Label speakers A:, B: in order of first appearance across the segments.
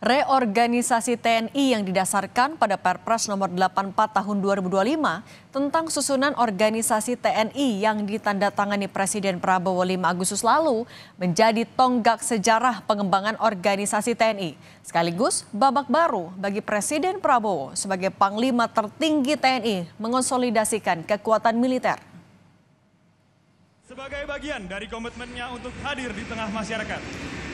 A: Reorganisasi TNI yang didasarkan pada Perpres nomor 84 tahun 2025 tentang susunan organisasi TNI yang ditandatangani Presiden Prabowo 5 Agustus lalu menjadi tonggak sejarah pengembangan organisasi TNI. Sekaligus babak baru bagi Presiden Prabowo sebagai Panglima tertinggi TNI mengonsolidasikan kekuatan militer.
B: Sebagai bagian dari komitmennya untuk hadir di tengah masyarakat.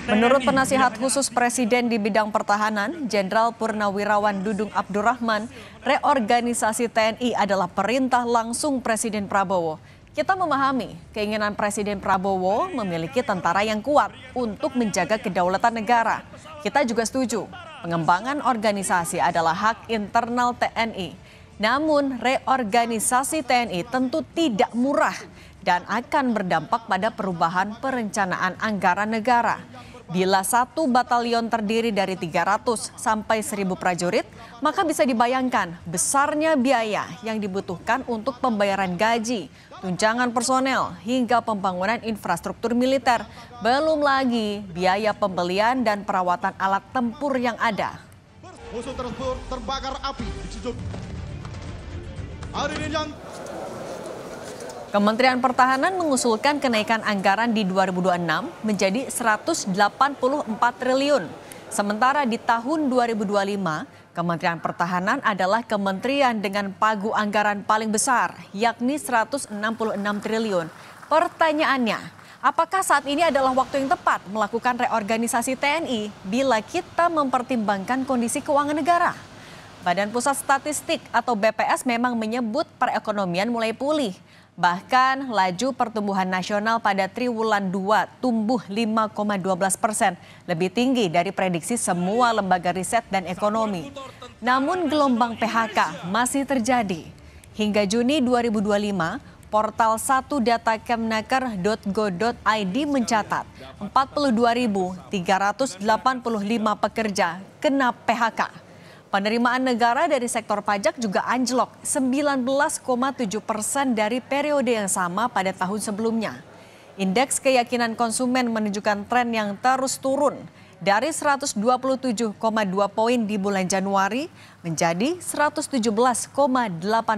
A: Menurut penasihat khusus Presiden di bidang pertahanan, Jenderal Purnawirawan Dudung Abdurrahman, reorganisasi TNI adalah perintah langsung Presiden Prabowo. Kita memahami keinginan Presiden Prabowo memiliki tentara yang kuat untuk menjaga kedaulatan negara. Kita juga setuju, pengembangan organisasi adalah hak internal TNI. Namun reorganisasi TNI tentu tidak murah dan akan berdampak pada perubahan perencanaan anggaran negara. Bila satu batalion terdiri dari 300 sampai 1.000 prajurit, maka bisa dibayangkan besarnya biaya yang dibutuhkan untuk pembayaran gaji, tunjangan personel, hingga pembangunan infrastruktur militer. Belum lagi biaya pembelian dan perawatan alat tempur yang ada.
C: Musuh terbakar api di Cijuk.
A: Kementerian Pertahanan mengusulkan kenaikan anggaran di 2026 menjadi 184 triliun. Sementara di tahun 2025, Kementerian Pertahanan adalah kementerian dengan pagu anggaran paling besar, yakni 166 triliun. Pertanyaannya, apakah saat ini adalah waktu yang tepat melakukan reorganisasi TNI bila kita mempertimbangkan kondisi keuangan negara? Badan Pusat Statistik atau BPS memang menyebut perekonomian mulai pulih. Bahkan laju pertumbuhan nasional pada triwulan 2 tumbuh 5,12%, lebih tinggi dari prediksi semua lembaga riset dan ekonomi. Namun gelombang PHK masih terjadi. Hingga Juni 2025, portal 1datakemnaker.go.id mencatat 42.385 pekerja kena PHK. Penerimaan negara dari sektor pajak juga anjlok 19,7% dari periode yang sama pada tahun sebelumnya. Indeks keyakinan konsumen menunjukkan tren yang terus turun dari 127,2 poin di bulan Januari menjadi 117,8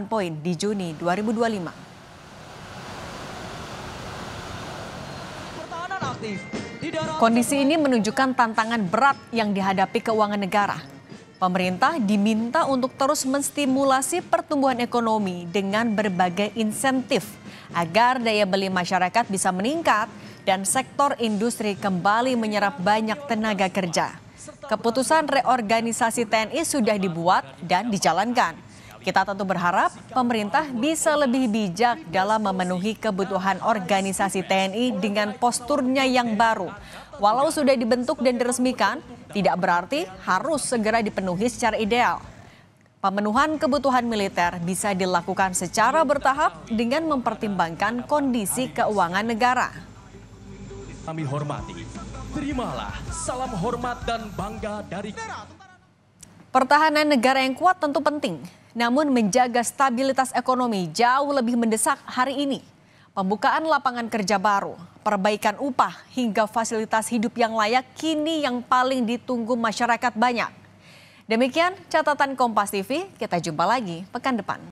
A: poin di Juni 2025. Kondisi ini menunjukkan tantangan berat yang dihadapi keuangan negara. Pemerintah diminta untuk terus menstimulasi pertumbuhan ekonomi dengan berbagai insentif agar daya beli masyarakat bisa meningkat dan sektor industri kembali menyerap banyak tenaga kerja. Keputusan reorganisasi TNI sudah dibuat dan dijalankan. Kita tentu berharap pemerintah bisa lebih bijak dalam memenuhi kebutuhan organisasi TNI dengan posturnya yang baru. Walau sudah dibentuk dan diresmikan, tidak berarti harus segera dipenuhi secara ideal. Pemenuhan kebutuhan militer bisa dilakukan secara bertahap dengan mempertimbangkan kondisi keuangan negara.
D: Kami hormati, terimalah salam hormat dan bangga dari...
A: Pertahanan negara yang kuat tentu penting, namun menjaga stabilitas ekonomi jauh lebih mendesak hari ini. Pembukaan lapangan kerja baru, perbaikan upah, hingga fasilitas hidup yang layak kini yang paling ditunggu masyarakat banyak. Demikian catatan Kompas TV, kita jumpa lagi pekan depan.